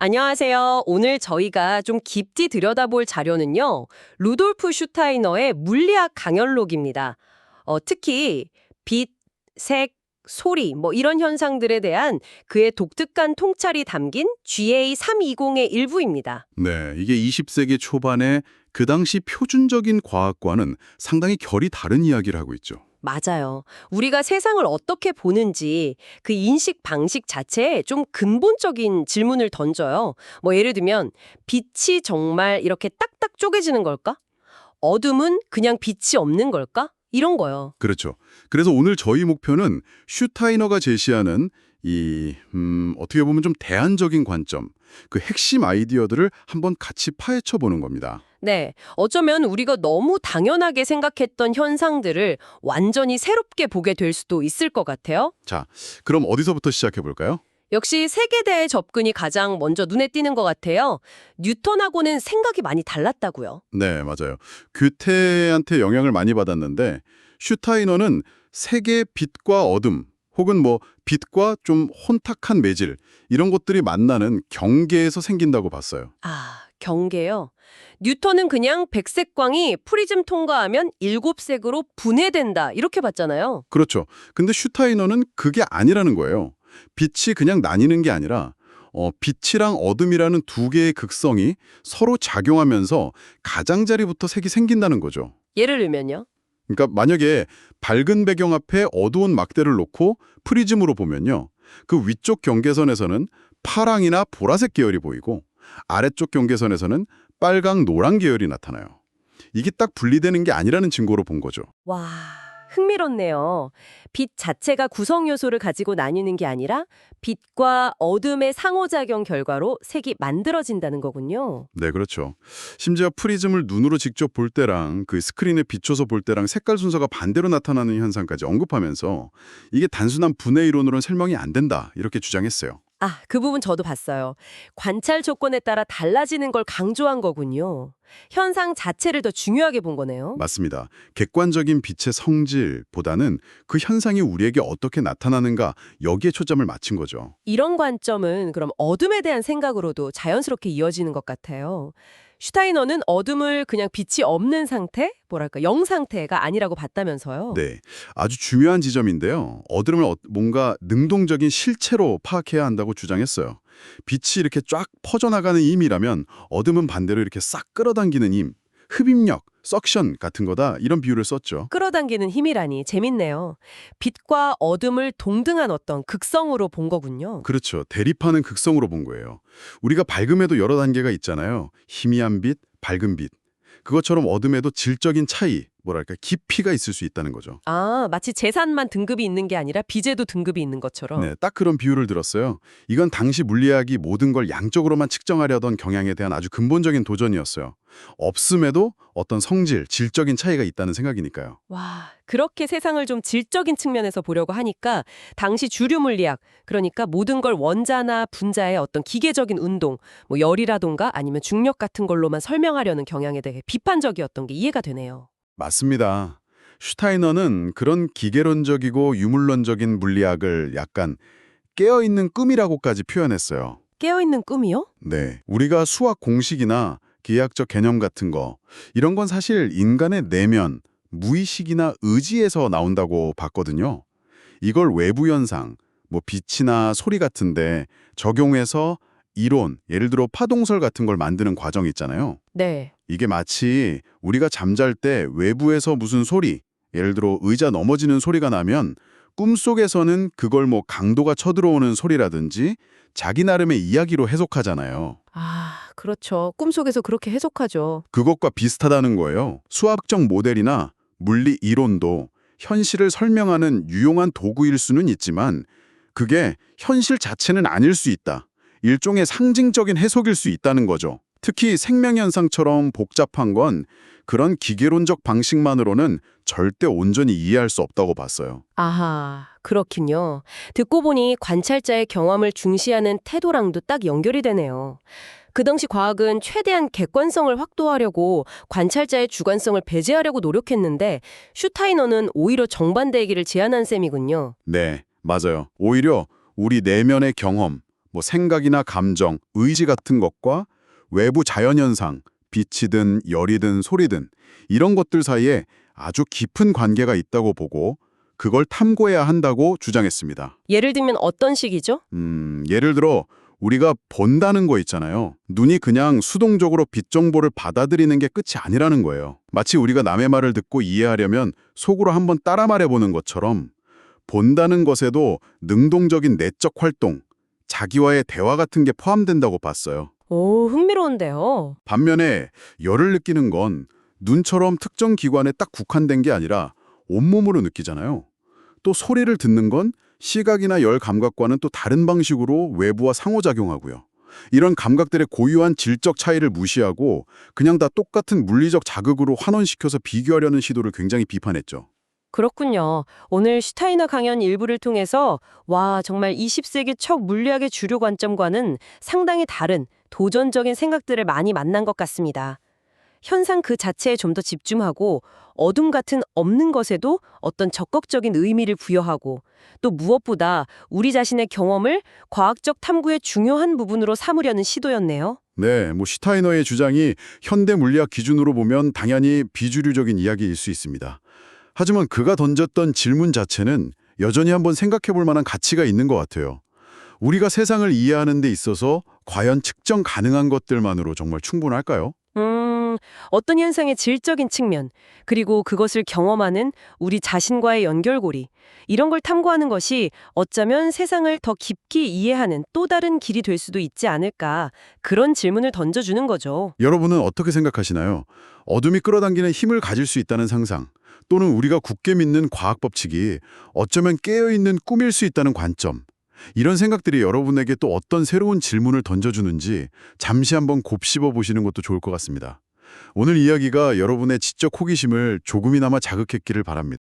안녕하세요. 오늘 저희가 좀 깊이 들여다볼 자료는요. 루돌프 슈타이너의 물리학 강연록입니다. 특히 빛, 색, 소리 이런 현상들에 대한 그의 독특한 통찰이 담긴 GA320의 일부입니다. 네, 이게 20세기 초반에 그 당시 표준적인 과학과는 상당히 결이 다른 이야기를 하고 있죠. 맞아요. 우리가 세상을 어떻게 보는지 그 인식 방식 자체에 좀 근본적인 질문을 던져요. 예를 들면 빛이 정말 이렇게 딱딱 쪼개지는 걸까? 어둠은 그냥 빛이 없는 걸까? 이런 거요. 그렇죠. 그래서 오늘 저희 목표는 슈타이너가 제시하는 어떻게 보면 좀 대안적인 관점, 그 핵심 아이디어들을 한번 같이 파헤쳐 보는 겁니다. 네. 어쩌면 우리가 너무 당연하게 생각했던 현상들을 완전히 새롭게 보게 될 수도 있을 것 같아요. 자, 그럼 어디서부터 시작해 볼까요? 역시 색에 대해 접근이 가장 먼저 눈에 띄는 것 같아요. 뉴턴하고는 생각이 많이 달랐다고요. 네, 맞아요. 괴테한테 영향을 많이 받았는데 슈타이너는 색의 빛과 어둠 혹은 빛과 좀 혼탁한 매질 이런 것들이 만나는 경계에서 생긴다고 봤어요. 아, 경계요? 뉴턴은 그냥 백색광이 프리즘 통과하면 7색으로 분해된다 이렇게 봤잖아요. 그렇죠. 근데 슈타이너는 그게 아니라는 거예요. 빛이 그냥 나뉘는 게 아니라 빛이랑 어둠이라는 두 개의 극성이 서로 작용하면서 가장자리부터 색이 생긴다는 거죠. 예를 들면요. 그러니까 만약에 밝은 배경 앞에 어두운 막대를 놓고 프리즘으로 보면요. 그 위쪽 경계선에서는 파랑이나 보라색 계열이 보이고 아래쪽 경계선에서는 빨강, 노랑 계열이 나타나요. 이게 딱 분리되는 게 아니라는 증거로 본 거죠. 와, 흥미롭네요. 빛 자체가 구성 요소를 가지고 나뉘는 게 아니라 빛과 어둠의 상호작용 결과로 색이 만들어진다는 거군요. 네, 그렇죠. 심지어 프리즘을 눈으로 직접 볼 때랑 그 스크린에 비춰서 볼 때랑 색깔 순서가 반대로 나타나는 현상까지 언급하면서 이게 단순한 분해 이론으로는 설명이 안 된다 이렇게 주장했어요. 아, 그 부분 저도 봤어요. 관찰 조건에 따라 달라지는 걸 강조한 거군요. 현상 자체를 더 중요하게 본 거네요. 맞습니다. 객관적인 빛의 성질보다는 그 현상이 우리에게 어떻게 나타나는가 여기에 초점을 맞춘 거죠. 이런 관점은 그럼 어둠에 대한 생각으로도 자연스럽게 이어지는 것 같아요. 슈타이너는 어둠을 그냥 빛이 없는 상태? 뭐랄까, 영 상태가 아니라고 봤다면서요. 네, 아주 중요한 지점인데요. 어둠을 뭔가 능동적인 실체로 파악해야 한다고 주장했어요. 빛이 이렇게 쫙 퍼져나가는 힘이라면 어둠은 반대로 이렇게 싹 끌어당기는 힘, 흡입력, 석션 같은 거다 이런 비유를 썼죠. 끌어당기는 힘이라니 재밌네요. 빛과 어둠을 동등한 어떤 극성으로 본 거군요. 그렇죠. 대립하는 극성으로 본 거예요. 우리가 밝음에도 여러 단계가 있잖아요. 희미한 빛, 밝은 빛. 그것처럼 어둠에도 질적인 차이, 뭐랄까 깊이가 있을 수 있다는 거죠. 아, 마치 재산만 등급이 있는 게 아니라 빛에도 등급이 있는 것처럼. 네, 딱 그런 비유를 들었어요. 이건 당시 물리학이 모든 걸 양적으로만 측정하려던 경향에 대한 아주 근본적인 도전이었어요. 없음에도 어떤 성질, 질적인 차이가 있다는 생각이니까요. 와, 그렇게 세상을 좀 질적인 측면에서 보려고 하니까 당시 주류 물리학, 그러니까 모든 걸 원자나 분자의 어떤 기계적인 운동, 열이라던가 아니면 중력 같은 걸로만 설명하려는 경향에 대해 비판적이었던 게 이해가 되네요. 맞습니다. 슈타이너는 그런 기계론적이고 유물론적인 물리학을 약간 깨어있는 꿈이라고까지 표현했어요. 깨어있는 꿈이요? 네, 우리가 수학 공식이나 기하학적 개념 같은 거 이런 건 사실 인간의 내면, 무의식이나 의지에서 나온다고 봤거든요. 이걸 외부 현상, 빛이나 소리 같은데 적용해서 이론, 예를 들어 파동설 같은 걸 만드는 과정이 있잖아요. 네. 이게 마치 우리가 잠잘 때 외부에서 무슨 소리, 예를 들어 의자 넘어지는 소리가 나면 꿈속에서는 그걸 강도가 쳐들어오는 소리라든지 자기 나름의 이야기로 해석하잖아요. 아, 그렇죠. 꿈속에서 그렇게 해석하죠. 그것과 비슷하다는 거예요. 수학적 모델이나 물리 이론도 현실을 설명하는 유용한 도구일 수는 있지만 그게 현실 자체는 아닐 수 있다. 일종의 상징적인 해석일 수 있다는 거죠. 특히 생명현상처럼 복잡한 건 그런 기계론적 방식만으로는 절대 온전히 이해할 수 없다고 봤어요. 아하, 그렇군요. 듣고 보니 관찰자의 경험을 중시하는 태도랑도 딱 연결이 되네요. 그 당시 과학은 최대한 객관성을 확보하려고 관찰자의 주관성을 배제하려고 노력했는데 슈타이너는 오히려 정반대의 길을 제안한 셈이군요. 네, 맞아요. 오히려 우리 내면의 경험, 뭐 생각이나 감정, 의지 같은 것과 외부 자연현상, 빛이든 열이든 소리든 이런 것들 사이에 아주 깊은 관계가 있다고 보고 그걸 탐구해야 한다고 주장했습니다. 예를 들면 어떤 식이죠? 예를 들어 우리가 본다는 거 있잖아요. 눈이 그냥 수동적으로 빛 정보를 받아들이는 게 끝이 아니라는 거예요. 마치 우리가 남의 말을 듣고 이해하려면 속으로 한번 따라 말해보는 것처럼 본다는 것에도 능동적인 내적 활동, 자기와의 대화 같은 게 포함된다고 봤어요. 오, 흥미로운데요. 반면에 열을 느끼는 건 눈처럼 특정 기관에 딱 국한된 게 아니라 온몸으로 느끼잖아요. 또 소리를 듣는 건 시각이나 열 감각과는 또 다른 방식으로 외부와 상호작용하고요. 이런 감각들의 고유한 질적 차이를 무시하고 그냥 다 똑같은 물리적 자극으로 환원시켜서 비교하려는 시도를 굉장히 비판했죠. 그렇군요. 오늘 슈타이너 강연 일부를 통해서 와, 정말 20세기 첫 물리학의 주류 관점과는 상당히 다른 도전적인 생각들을 많이 만난 것 같습니다. 현상 그 자체에 좀 더 집중하고 어둠 같은 없는 것에도 어떤 적극적인 의미를 부여하고 또 무엇보다 우리 자신의 경험을 과학적 탐구의 중요한 부분으로 삼으려는 시도였네요. 네, 슈타이너의 주장이 현대 물리학 기준으로 보면 당연히 비주류적인 이야기일 수 있습니다. 하지만 그가 던졌던 질문 자체는 여전히 한번 생각해 볼 만한 가치가 있는 것 같아요. 우리가 세상을 이해하는 데 있어서 과연 측정 가능한 것들만으로 정말 충분할까요? 어떤 현상의 질적인 측면, 그리고 그것을 경험하는 우리 자신과의 연결고리, 이런 걸 탐구하는 것이 어쩌면 세상을 더 깊이 이해하는 또 다른 길이 될 수도 있지 않을까, 그런 질문을 던져주는 거죠. 여러분은 어떻게 생각하시나요? 어둠이 끌어당기는 힘을 가질 수 있다는 상상, 또는 우리가 굳게 믿는 과학 법칙이 어쩌면 깨어있는 꿈일 수 있다는 관점, 이런 생각들이 여러분에게 또 어떤 새로운 질문을 던져주는지 잠시 한번 곱씹어 보시는 것도 좋을 것 같습니다. 오늘 이야기가 여러분의 지적 호기심을 조금이나마 자극했기를 바랍니다.